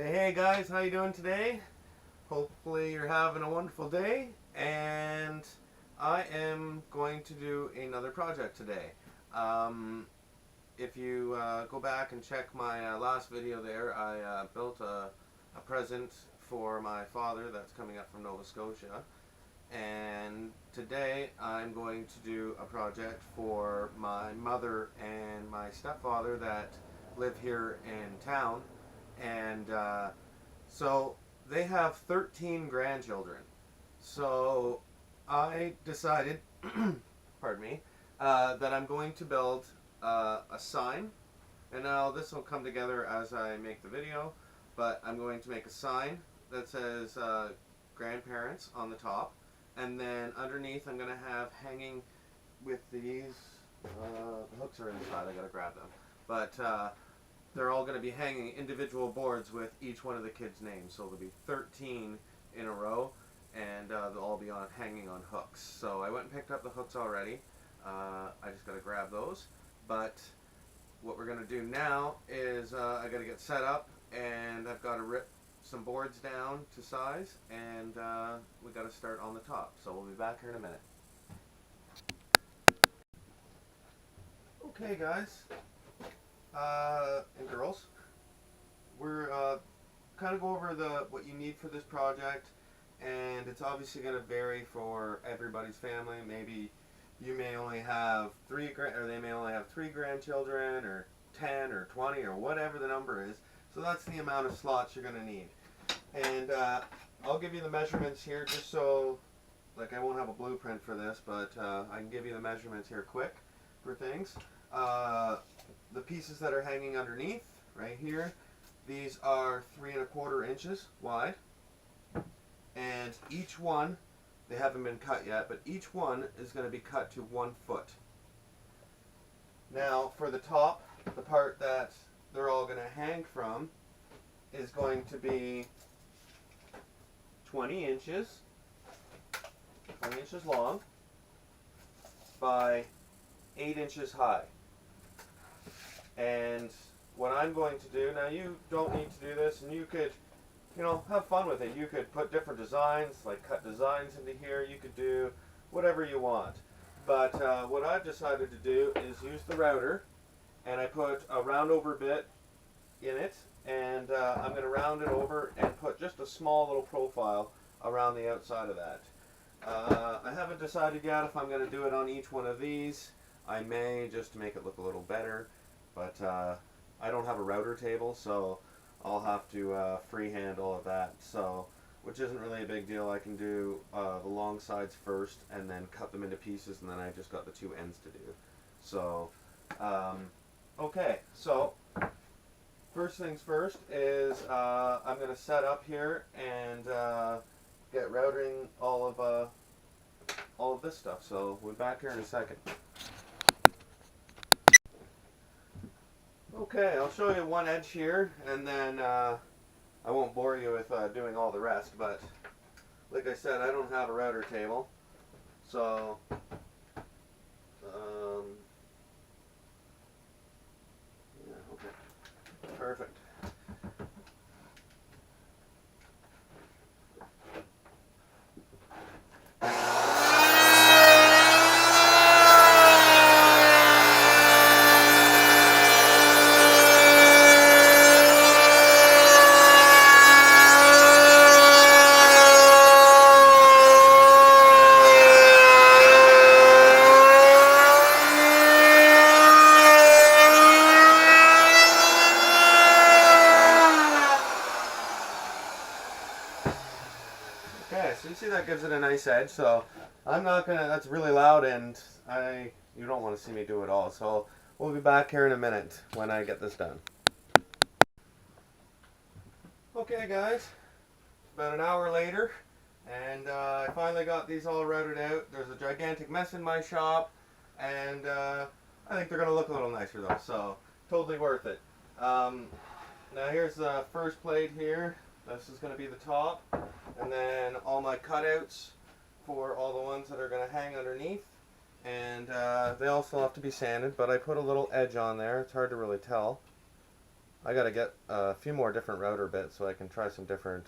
Hey guys, how you doing today? Hopefully you're having a wonderful day, and I am going to do another project today. Um, if you go back and check my last video there, I built a present for my father that's coming up from Nova Scotia, and today I'm going to do a project for my mother and my stepfather that live here in town, and so they have 13 grandchildren. So I decided, pardon me, that I'm going to build a sign. And now this will come together as I make the video, but I'm going to make a sign that says grandparents on the top. And then underneath I'm going to have hanging with these, the hooks are inside, I gotta grab them. But they're all going to be hanging individual boards with each one of the kids' names. So there'll be 13 in a row, and they'll all be hanging on hooks. So I went and picked up the hooks already. I just got to grab those. But what we're going to do now is I got to get set up, and I've got to rip some boards down to size, and we got to start on the top. So we'll be back here in a minute. Okay, guys. And girls, we're kind of go over what you need for this project, and it's obviously going to vary for everybody's family. Maybe you may only have they may only have 3 grandchildren, or 10, or 20, or whatever the number is. So that's the amount of slots you're going to need. And I'll give you the measurements here, just so, like, I won't have a blueprint for this, but I can give you the measurements here quick for things. The pieces that are hanging underneath, right here, these are 3 1/4 inches wide, and each one, they haven't been cut yet, but each one is going to be cut to 1 foot. Now for the top, the part that they're all going to hang from is going to be 20 inches long by 8 inches high. And what I'm going to do, now you don't need to do this, and you could, have fun with it. You could put different designs, like cut designs into here. You could do whatever you want. But what I've decided to do is use the router, and I put a round over bit in it, and I'm going to round it over and put just a small little profile around the outside of that. I haven't decided yet if I'm going to do it on each one of these. I may, just to make it look a little better. But I don't have a router table, so I'll have to freehand all of that. So, which isn't really a big deal. I can do the long sides first, and then cut them into pieces, and then I just got the 2 ends to do. So, okay. So, first things first is I'm going to set up here and get routering all of this stuff. So we'll be back here in a second. Okay, I'll show you one edge here, and then I won't bore you with doing all the rest, but like I said, I don't have a router table, so yeah, okay, perfect. Okay, so you see that gives it a nice edge, so I'm not gonna, that's really loud, and you don't want to see me do it all, so we'll be back here in a minute when I get this done. Okay guys, about an hour later, and I finally got these all routed out. There's a gigantic mess in my shop, and I think they're gonna look a little nicer though, so totally worth it. Now here's the first plate here. This is going to be the top, and then all my cutouts for all the ones that are going to hang underneath, and they all still have to be sanded, but I put a little edge on there. It's hard to really tell, I gotta get a few more different router bits so I can try some different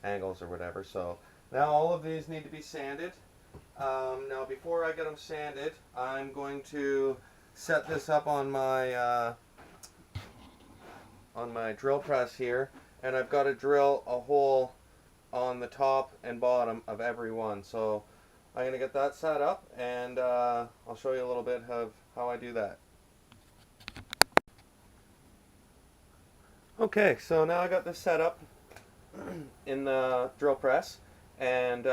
angles or whatever. So now all of these need to be sanded. Now before I get them sanded, I'm going to set this up on my drill press here, and I've got to drill a hole on the top and bottom of every one. So I'm going to get that set up, and I'll show you a little bit of how I do that. Okay, so now I got this set up in the drill press and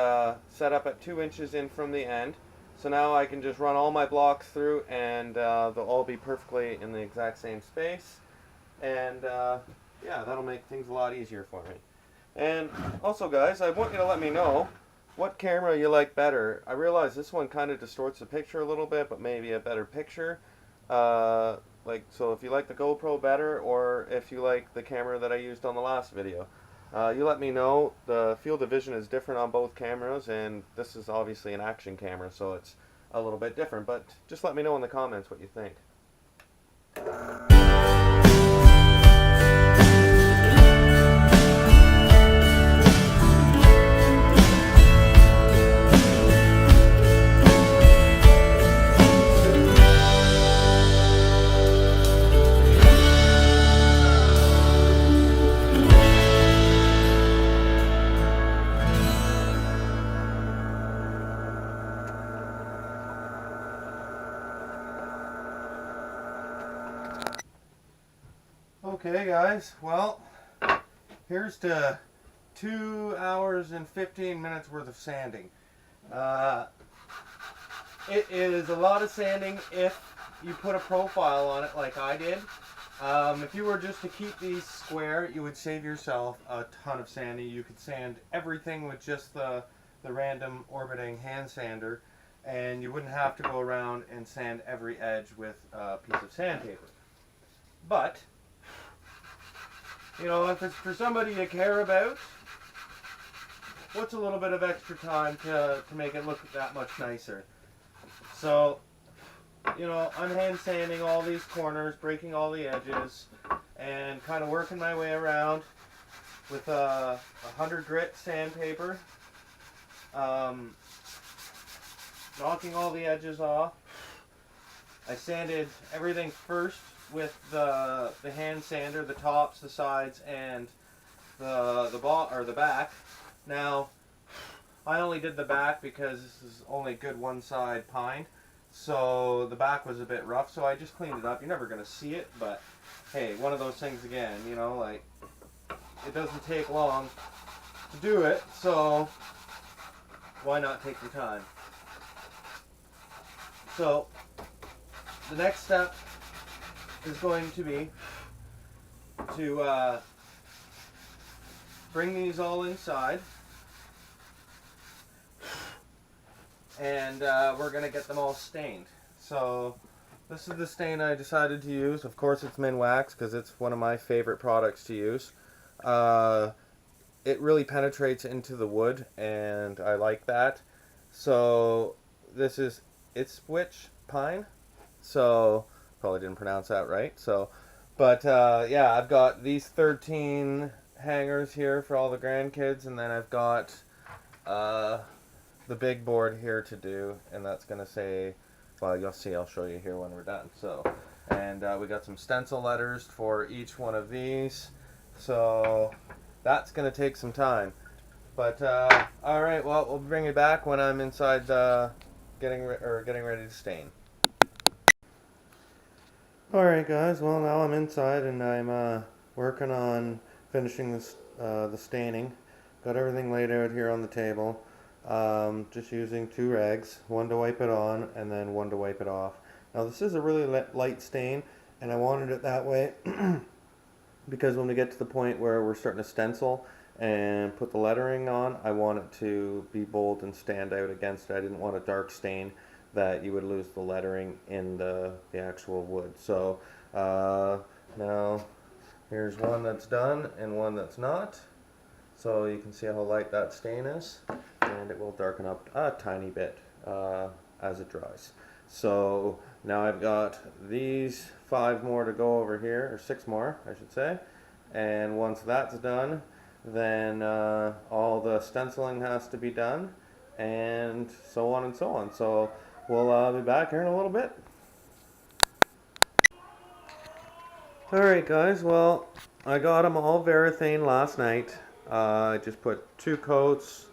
set up at 2 inches in from the end. So now I can just run all my blocks through, and they'll all be perfectly in the exact same space. And yeah, that'll make things a lot easier for me. And also, guys, I want you to let me know what camera you like better. I realize this one kind of distorts the picture a little bit, but maybe a better picture. So if you like the GoPro better, or if you like the camera that I used on the last video, you let me know. The field of vision is different on both cameras, and this is obviously an action camera, so it's a little bit different. But just let me know in the comments what you think. Okay, guys, well, here's to 2 hours and 15 minutes worth of sanding. It is a lot of sanding if you put a profile on it like I did. If you were just to keep these square, you would save yourself a ton of sanding. You could sand everything with just the random orbiting hand sander, and you wouldn't have to go around and sand every edge with a piece of sandpaper. But you know, if it's for somebody you care about, what's a little bit of extra time to make it look that much nicer? So, you know, I'm hand sanding all these corners, breaking all the edges, and kind of working my way around with a 100 grit sandpaper, knocking all the edges off. I sanded everything first with the hand sander, the tops, the sides, and the back. Now, I only did the back because this is only good one side pine, so the back was a bit rough, so I just cleaned it up. You're never going to see it, but hey, one of those things again, you know, like, it doesn't take long to do it, so why not take your time? So, the next step is going to be to bring these all inside, and we're going to get them all stained. So this is the stain I decided to use. Of course it's Minwax because it's one of my favorite products to use. It really penetrates into the wood, and I like that. So this is Ipswich pine, so probably didn't pronounce that right. So, but yeah, I've got these 13 hangers here for all the grandkids, and then I've got the big board here to do, and that's gonna say, well, you'll see, I'll show you here when we're done. So, and we got some stencil letters for each one of these, so that's gonna take some time. But all right, well, we'll bring it back when I'm inside getting ready to stain. Alright guys, well now I'm inside and I'm working on finishing this, the staining. Got everything laid out here on the table. Just using 2 rags, one to wipe it on and then one to wipe it off. Now this is a really light stain, and I wanted it that way because when we get to the point where we're starting to stencil and put the lettering on, I want it to be bold and stand out against it. I didn't want a dark stain that you would lose the lettering in the actual wood. So now here's one that's done and one that's not. So you can see how light that stain is, and it will darken up a tiny bit as it dries. So now I've got these 5 more to go over here, or 6 more, I should say. And once that's done, then all the stenciling has to be done, and so on and so on. So we'll be back here in a little bit. Alright guys, well, I got them all varathane last night. I just put 2 coats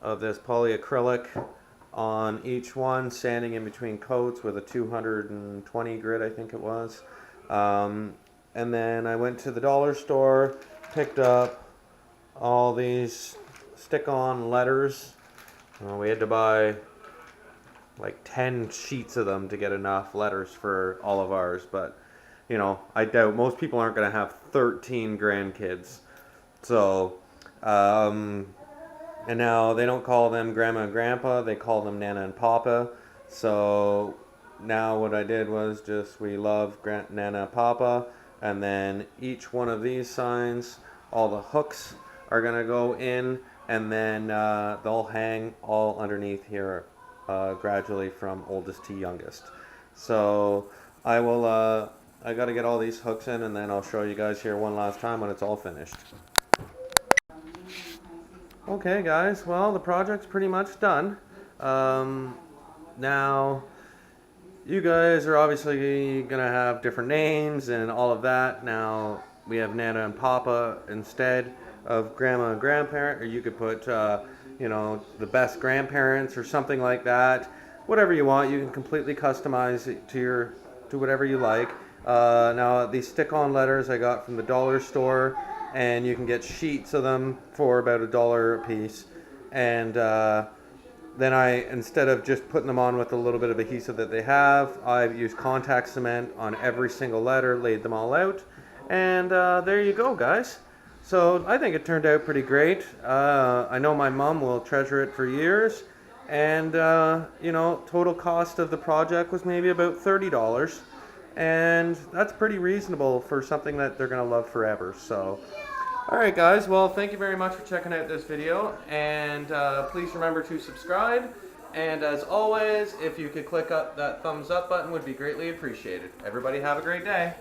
of this polyacrylic on each one, sanding in between coats with a 220 grit, I think it was. And then I went to the dollar store, picked up all these stick-on letters. We had to buy like 10 sheets of them to get enough letters for all of ours, but you know, I doubt most people aren't going to have 13 grandkids. So, and now they don't call them Grandma and Grandpa, they call them Nana and Papa. So now what I did was just, we love Nana and Papa, and then each one of these signs, all the hooks are going to go in, and then they'll hang all underneath here gradually from oldest to youngest. So I will... I got to get all these hooks in, and then I'll show you guys here one last time when it's all finished. Okay guys, well the project's pretty much done. Now you guys are obviously gonna have different names and all of that. Now we have Nana and Papa instead of Grandma and Grandparent, or you could put you know, the best grandparents or something like that. Whatever you want, you can completely customize it to whatever you like. Now these stick-on letters I got from the dollar store, and you can get sheets of them for about $1 a piece. And then instead of just putting them on with a little bit of adhesive that they have, I've used contact cement on every single letter, laid them all out, and there you go guys. So I think it turned out pretty great. I know my mom will treasure it for years, and you know, total cost of the project was maybe about $30. And that's pretty reasonable for something that they're going to love forever. So, alright guys, well thank you very much for checking out this video, and please remember to subscribe, and as always, if you could click up that thumbs up button would be greatly appreciated. Everybody have a great day.